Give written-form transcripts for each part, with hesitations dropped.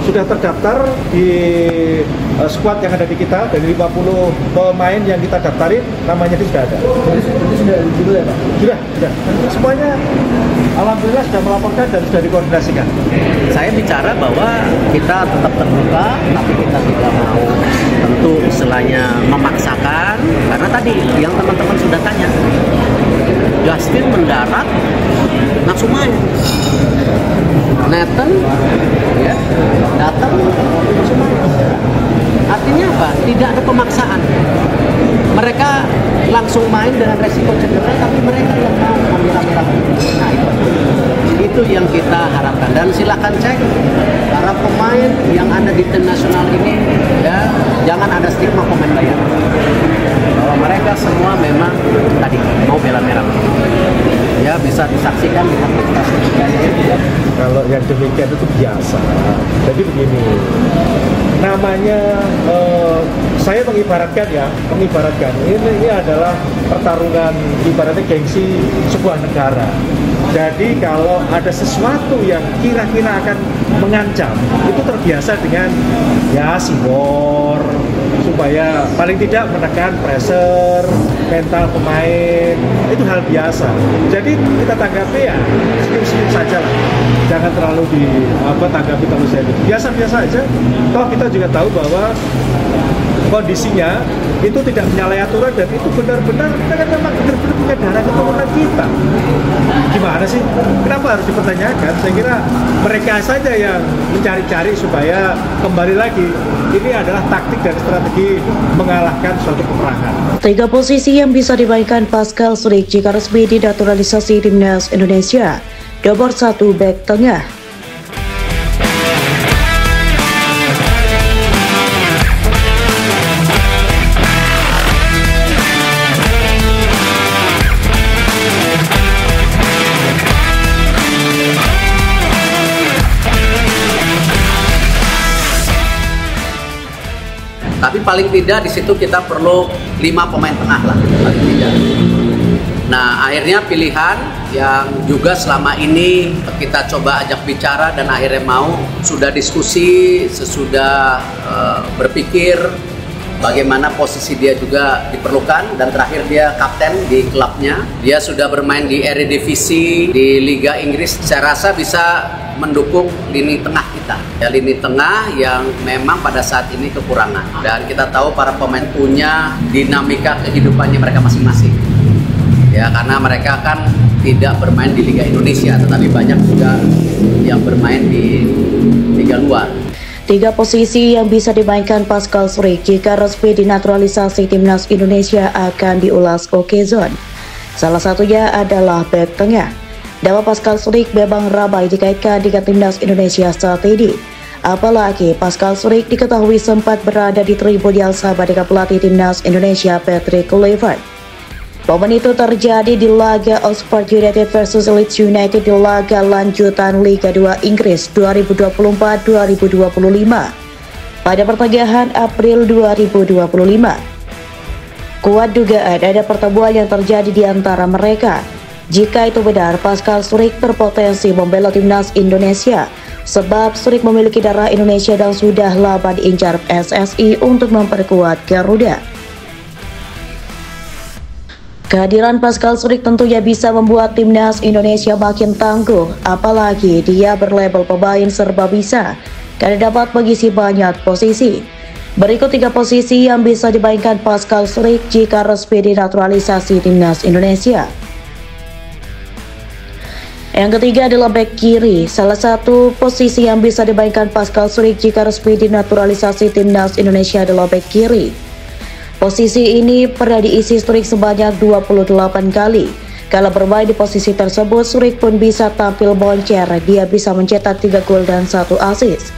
sudah terdaftar di squad yang ada di kita. Dari 50 pemain yang kita daftarin, namanya itu sudah ada. Jadi sudah dulu ya Pak? Sudah. Semuanya alhamdulillah sudah melaporkan dan sudah dikoordinasikan. Saya bicara bahwa kita tetap terbuka, tapi kita tidak mau tentu istilahnya memaksakan, karena tadi yang teman-teman sudah tanya, Justin mendarat langsung main, Nathan ya datang langsung main. Artinya apa? Tidak ada pemaksaan. Mereka langsung main dengan resiko cedera, tapi mereka yang mau ambil-ambil. Nah itu yang kita harapkan, dan silakan cek para pemain yang ada di tim nasional ini ya, jangan ada stigma pemain bayar, bahwa mereka semua memang tadi mau bela merah ya, bisa disaksikan di aktivitas ya. Kalau yang demikian itu biasa. Jadi begini, namanya saya mengibaratkan ini adalah pertarungan ibaratnya gengsi sebuah negara. Jadi kalau ada sesuatu yang kira-kira akan mengancam, itu terbiasa dengan ya simbol, supaya paling tidak menekan pressure mental pemain, itu hal biasa. Jadi kita tanggapi ya senyum-senyum saja lah, jangan terlalu tanggapi terlalu serius. Biasa-biasa aja. Toh kita juga tahu bahwa kondisinya itu tidak menyalahi aturan, dan itu benar-benar memang benar-benar punya darah keturunan kita. Gimana sih? Kenapa harus dipertanyakan? Saya kira mereka saja yang mencari-cari supaya kembali lagi. Ini adalah taktik dan strategi mengalahkan suatu peperangan. 3 posisi yang bisa dimainkan Pascal Surik jika resmi dinaturalisasi timnas Indonesia. Nomor 1, bek tengah. Tapi paling tidak di situ kita perlu 5 pemain tengah lah, paling tidak. Nah, akhirnya pilihan yang juga selama ini kita coba ajak bicara dan akhirnya mau, sudah diskusi, sesudah berpikir bagaimana posisi dia juga diperlukan, dan terakhir dia kapten di klubnya. Dia sudah bermain di Eredivisie, di Liga Inggris. Saya rasa bisa mendukung lini tengah kita, ya, lini tengah yang memang pada saat ini kekurangan, dan kita tahu para pemain punya dinamika kehidupannya mereka masing-masing ya, karena mereka kan tidak bermain di Liga Indonesia, tetapi banyak juga yang bermain di liga luar. 3 posisi yang bisa dimainkan Pascal Surik jika resmi dinaturalisasi timnas Indonesia akan diulas Okezone. Salah satunya adalah bek tengah. Nama Pascal Surik memang ramai dikaitkan dengan timnas Indonesia saat ini. Apalagi Pascal Surik diketahui sempat berada di tribun yang sama dengan pelatih timnas Indonesia Patrick Kluivert. Momen itu terjadi di laga Oxford United versus Leeds United di laga lanjutan Liga 2 Inggris 2024-2025 pada pertengahan April 2025. Kuat dugaan ada pertemuan yang terjadi di antara mereka. Jika itu benar, Pascal Surik berpotensi membela timnas Indonesia sebab Surik memiliki darah Indonesia dan sudah lama diincar PSSI untuk memperkuat Garuda. Kehadiran Pascal Surik tentunya bisa membuat timnas Indonesia makin tangguh, apalagi dia berlabel pemain serba bisa karena dapat mengisi banyak posisi. Berikut 3 posisi yang bisa dimainkan Pascal Surik jika resmi dinaturalisasi timnas Indonesia. Yang ketiga adalah bek kiri. Salah satu posisi yang bisa dimainkan Pascal Surik jika resmi dinaturalisasi timnas Indonesia adalah bek kiri. Posisi ini pernah diisi Surik sebanyak 28 kali. Kalau bermain di posisi tersebut, Surik pun bisa tampil moncer. Dia bisa mencetak 3 gol dan 1 assist.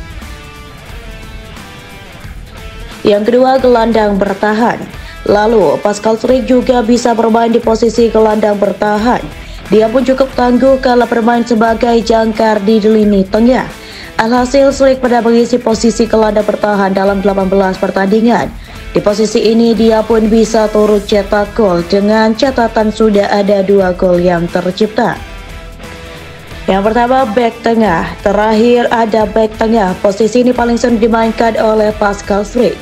Yang kedua, gelandang bertahan. Lalu, Pascal Surik juga bisa bermain di posisi gelandang bertahan. Dia pun cukup tangguh kalau bermain sebagai jangkar di lini tengah. Alhasil, Surik pernah mengisi posisi gelandang bertahan dalam 18 pertandingan. Di posisi ini dia pun bisa turut cetak gol dengan catatan sudah ada 2 gol yang tercipta. Yang pertama, back tengah. Terakhir ada back tengah. Posisi ini paling sering dimainkan oleh Pascal Struijk.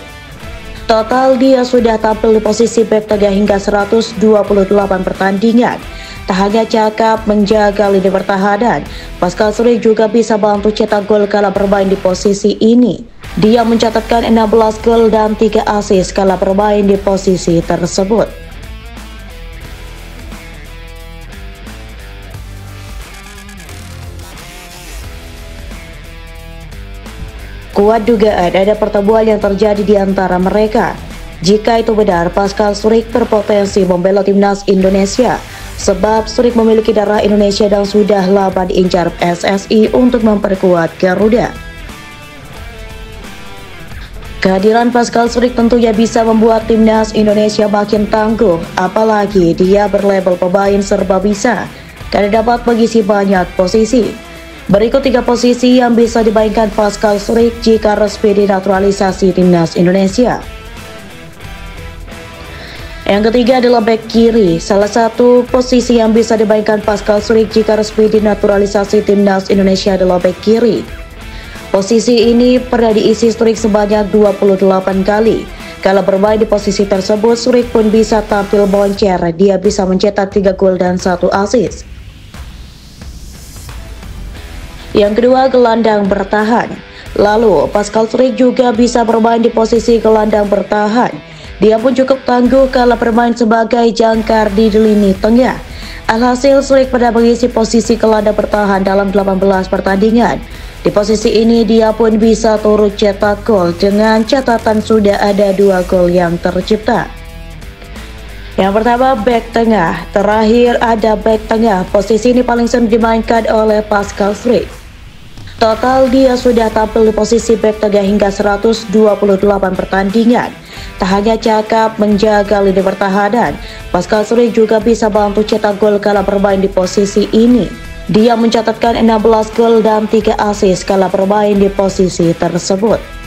Total dia sudah tampil di posisi back tengah hingga 128 pertandingan. Tak hanya cakap menjaga lini pertahanan, Pascal Struijk juga bisa bantu cetak gol kala bermain di posisi ini. Dia mencatatkan 16 gol dan 3 assist kala bermain di posisi tersebut. Kuat dugaan ada pertemuan yang terjadi di antara mereka. Jika itu benar, Pascal Struijk berpotensi membela timnas Indonesia sebab Struijk memiliki darah Indonesia dan sudah lama diincar PSSI untuk memperkuat Garuda. Kehadiran Pascal Struijk tentunya bisa membuat timnas Indonesia makin tangguh, apalagi dia berlabel pemain serba bisa karena dapat mengisi banyak posisi. Berikut 3 posisi yang bisa dimainkan Pascal Struijk jika resmi dinaturalisasi timnas Indonesia. Yang ketiga adalah back kiri. Salah satu posisi yang bisa dimainkan Pascal Struijk jika resmi dinaturalisasi timnas Indonesia adalah back kiri. Posisi ini pernah diisi Struijk sebanyak 28 kali. Kalau bermain di posisi tersebut, Struijk pun bisa tampil moncer. Dia bisa mencetak 3 gol dan 1 assist. Yang kedua, gelandang bertahan. Lalu, Pascal Struijk juga bisa bermain di posisi gelandang bertahan. Dia pun cukup tangguh kala bermain sebagai jangkar di lini tengah. Alhasil, Struijk pernah mengisi posisi gelandang bertahan dalam 18 pertandingan. Di posisi ini, dia pun bisa turut cetak gol dengan catatan sudah ada 2 gol yang tercipta. Yang pertama, back tengah. Terakhir ada back tengah. Posisi ini paling sering dimainkan oleh Pascal Struijk. Total dia sudah tampil di posisi back tengah hingga 128 pertandingan. Tak hanya cakap menjaga lini pertahanan, Pascal Struijk juga bisa bantu cetak gol kala bermain di posisi ini. Dia mencatatkan 16 gol dan 3 assist kala bermain di posisi tersebut.